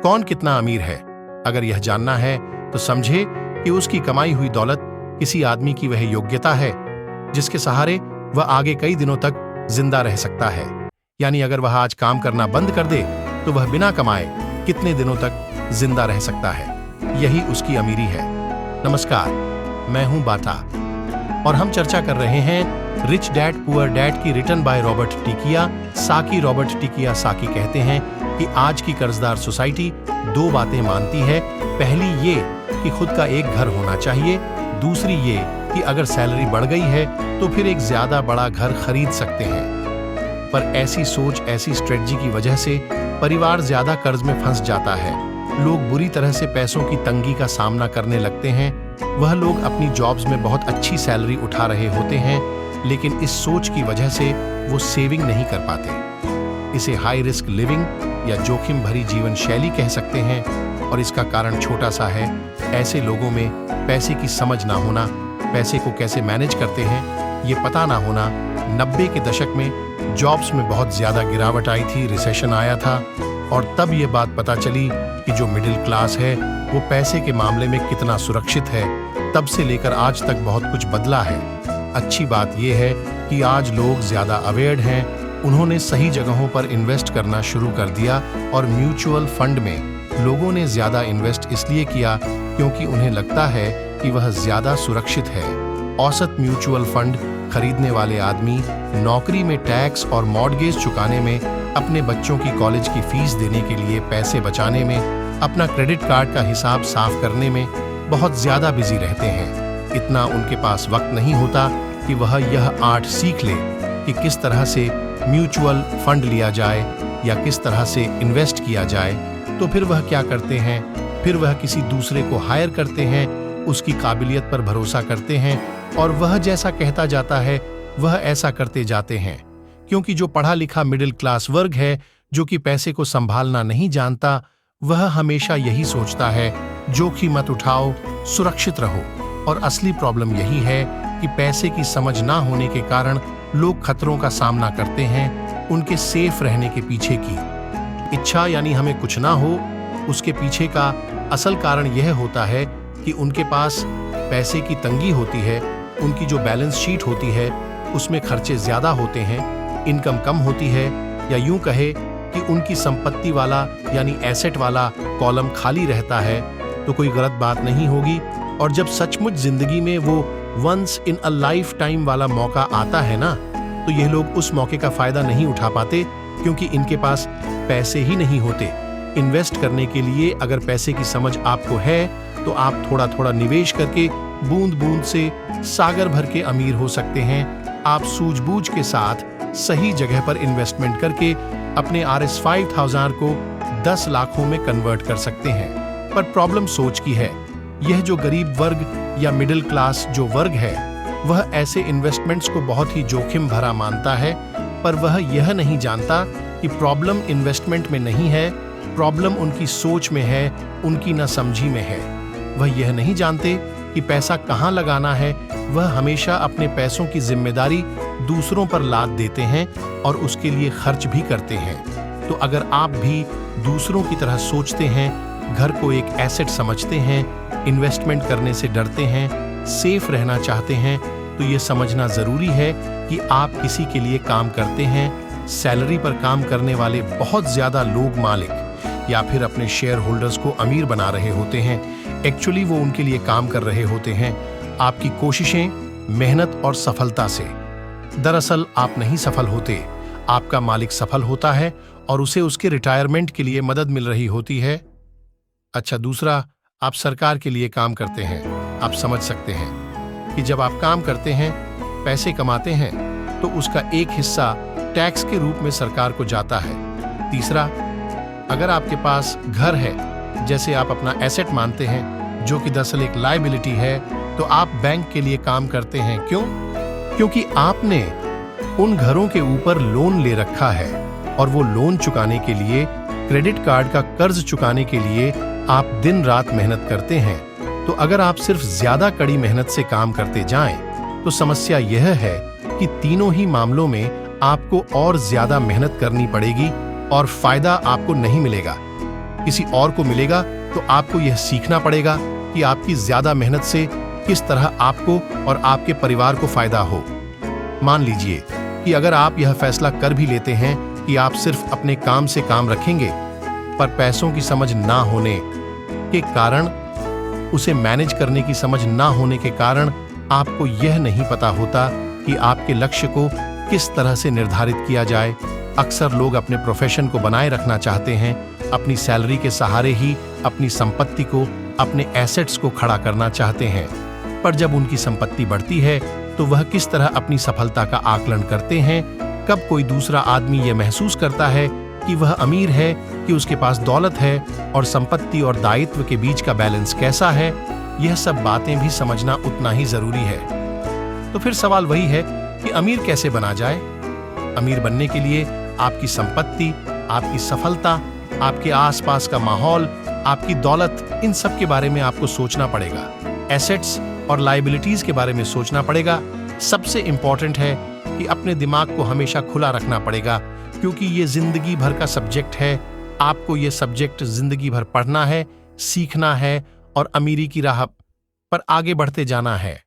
कौन कितना अमीर है? अगर यह जानना है तो समझे कि उसकी कमाई हुई दौलत किसी आदमी की वह योग्यता है जिसके सहारे वह आगे कई दिनों तक जिंदा रह सकता है। यानी अगर वह आज काम करना बंद कर दे तो वह बिना कमाए कितने दिनों तक जिंदा रह सकता है। यही उसकी अमीरी है। नमस्कार, मैं हूं बाटा और हम चर्चा कर रहे हैं रिच डैड पुअर डैड की, written by Robert T Kiyosaki. Robert T Kiyosaki कहते हैं कि आज की कर्जदार सोसाइटी दो बातें मानती है। पहली ये कि खुद का एक घर होना चाहिए, दूसरी ये कि अगर सैलरी बढ़ गई है तो फिर एक ज्यादा बड़ा घर खरीद सकते हैं। पर ऐसी सोच, ऐसी स्ट्रेटजी की वजह से परिवार ज्यादा कर्ज में फंस जाता है। लोग बुरी तरह से पैसों की तंगी का सामना करने लगते हैं। वह लोग अपनी जॉब्स में बहुत अच्छी सैलरी उठा रहे होते हैं, लेकिन इस सोच की वजह से वो सेविंग नहीं कर पाते। इसे हाई रिस्क लिविंग या जोखिम भरी जीवन शैली कह सकते हैं और इसका कारण छोटा सा है। ऐसे लोगों में पैसे की समझ ना होना, पैसे को कैसे मैनेज करते हैं ये पता ना होना। 90 के दशक में जॉब्स में बहुत ज्यादा गिरावट आई थी, रिसेशन आया था और तब ये बात पता चली कि जो मिडिल क्लास है वो पैसे के मामले में कितना सुरक्षित है। तब से लेकर आज तक बहुत कुछ बदला है। अच्छी बात यह है कि आज लोग ज्यादा अवेयर हैं। उन्होंने सही जगहों पर इन्वेस्ट करना शुरू कर दिया और म्यूचुअल फंड में लोगों ने ज्यादा इन्वेस्ट इसलिए किया क्योंकि उन्हें लगता है कि वह ज्यादा सुरक्षित है। औसत म्यूचुअल फंड खरीदने वाले आदमी नौकरी में टैक्स और मॉर्गेज चुकाने में, अपने बच्चों की कॉलेज की फीस देने के लिए पैसे बचाने में, अपना क्रेडिट कार्ड का हिसाब साफ करने में बहुत ज्यादा बिजी रहते हैं। इतना उनके पास वक्त नहीं होता कि वह यह आर्ट सीख ले कि किस तरह से म्यूचुअल फंड लिया जाए या किस तरह से इन्वेस्ट किया जाए। तो फिर वह क्या करते हैं? फिर वह किसी दूसरे को हायर करते हैं, उसकी काबिलियत पर भरोसा करते हैं और वह जैसा कहता जाता है वह ऐसा करते जाते हैं। क्योंकि जो पढ़ा लिखा मिडिल क्लास वर्ग है, जो कि पैसे को संभालना नहीं जानता, वह हमेशा यही सोचता है जोखिम मत उठाओ, सुरक्षित रहो। और असली प्रॉब्लम यही है कि पैसे की समझ ना होने के कारण लोग खतरों का सामना करते हैं। उनके सेफ रहने के पीछे की इच्छा, यानी हमें कुछ ना हो, उसके पीछे का असल कारण यह होता है कि उनके पास पैसे की तंगी होती है। उनकी जो बैलेंस शीट होती है उसमें खर्चे ज्यादा होते हैं, इनकम कम होती है, या यूं कहे कि उनकी संपत्ति वाला यानी एसेट वाला कॉलम खाली रहता है। तो कोई गलत बात नहीं होगी। और जब सचमुच जिंदगी में वो once in a lifetime वाला मौका आता है ना, तो यह लोग उस मौके का फायदा नहीं उठा पाते क्योंकि इनके पास पैसे ही नहीं होते। इन्वेस्ट करने के लिए अगर पैसे की समझ आपको है तो आप थोड़ा थोड़ा निवेश करके बूंद बूंद से सागर भर के अमीर हो सकते हैं। आप सूझबूझ के साथ सही जगह पर इन्वेस्टमेंट करके अपने RS 5000 को 10 लाखों में कन्वर्ट कर सकते हैं। पर प्रॉब्लम सोच की है। यह जो गरीब वर्ग या मिडिल क्लास जो वर्ग है वह ऐसे इन्वेस्टमेंट्स को बहुत ही जोखिम भरा मानता है, पर वह यह नहीं जानता कि प्रॉब्लम इन्वेस्टमेंट में नहीं है, प्रॉब्लम उनकी सोच में है, उनकी नासमझी में है। वह यह नहीं जानते कि पैसा कहाँ लगाना है। वह हमेशा अपने पैसों की जिम्मेदारी दूसरों पर लाद देते हैं और उसके लिए खर्च भी करते हैं। तो अगर आप भी दूसरों की तरह सोचते हैं, घर को एक एसेट समझते हैं, इन्वेस्टमेंट करने से डरते हैं, सेफ रहना चाहते हैं, तो ये समझना जरूरी है कि आप किसी के लिए काम करते हैं। सैलरी पर काम करने वाले बहुत ज्यादा लोग मालिक या फिर अपने शेयर होल्डर्स को अमीर बना रहे होते हैं। एक्चुअली वो उनके लिए काम कर रहे होते हैं, आपकी कोशिशें, मेहनत और सफलता से। दरअसल आप नहीं सफल होते, आपका मालिक सफल होता है और उसे उसके रिटायरमेंट के लिए मदद मिल रही होती है। अच्छा, दूसरा, आप सरकार के लिए काम करते हैं। आप समझ सकते हैं कि जब आप काम करते हैं, पैसे कमाते हैं, तो उसका एक हिस्सा टैक्स के रूप में सरकार को जाता है। तीसरा, अगर आपके पास घर है, जैसे आप अपना एसेट मानते हैं, जो कि दरअसल एक लायबिलिटी है, तो आप बैंक के लिए काम करते हैं। क्यों? क्योंकि आपने उन घरों के ऊपर लोन ले रखा है और वो लोन चुकाने के लिए, क्रेडिट कार्ड का कर्ज चुकाने के लिए आप दिन रात मेहनत करते हैं। तो अगर आप सिर्फ ज्यादा कड़ी मेहनत से काम करते जाएं, तो समस्या यह है कि तीनों ही मामलों में आपको और ज्यादा मेहनत करनी पड़ेगी और फायदा आपको नहीं मिलेगा। किसी और को मिलेगा तो आपको यह सीखना पड़ेगा कि आपकी ज्यादा मेहनत से किस तरह आपको और आपके परिवार को फायदा हो। मान लीजिए कि अगर आप यह फैसला कर भी लेते हैं कि आप सिर्फ अपने काम से काम रखेंगे, पर पैसों की समझ ना होने के कारण, उसे मैनेज करने की समझ ना होने के कारण आपको यह नहीं पता होता कि आपके लक्ष्य को किस तरह से निर्धारित किया जाए। अक्सर लोग अपने प्रोफेशन को बनाए रखना चाहते हैं, अपनी सैलरी के सहारे ही अपनी संपत्ति को, अपने एसेट्स को खड़ा करना चाहते हैं। पर जब उनकी संपत्ति बढ़ती है तो वह किस तरह अपनी सफलता का आकलन करते हैं? कब कोई दूसरा आदमी यह महसूस करता है कि वह अमीर है, कि उसके पास दौलत है, और संपत्ति और दायित्व के बीच का बैलेंस कैसा है? यह सब बातें भी समझना उतना ही जरूरी है। तो फिर सवाल वही है कि अमीर कैसे बना जाए? अमीर बनने के लिए आपकी संपत्ति, आपकी सफलता, आपके आसपास का माहौल, आपकी दौलत, इन सब के बारे में आपको सोचना पड़ेगा। एसेट्स और लायबिलिटीज के बारे में सोचना पड़ेगा। सबसे इंपॉर्टेंट है कि अपने दिमाग को हमेशा खुला रखना पड़ेगा, क्योंकि ये जिंदगी भर का सब्जेक्ट है। आपको ये सब्जेक्ट जिंदगी भर पढ़ना है, सीखना है और अमीरी की राह पर आगे बढ़ते जाना है।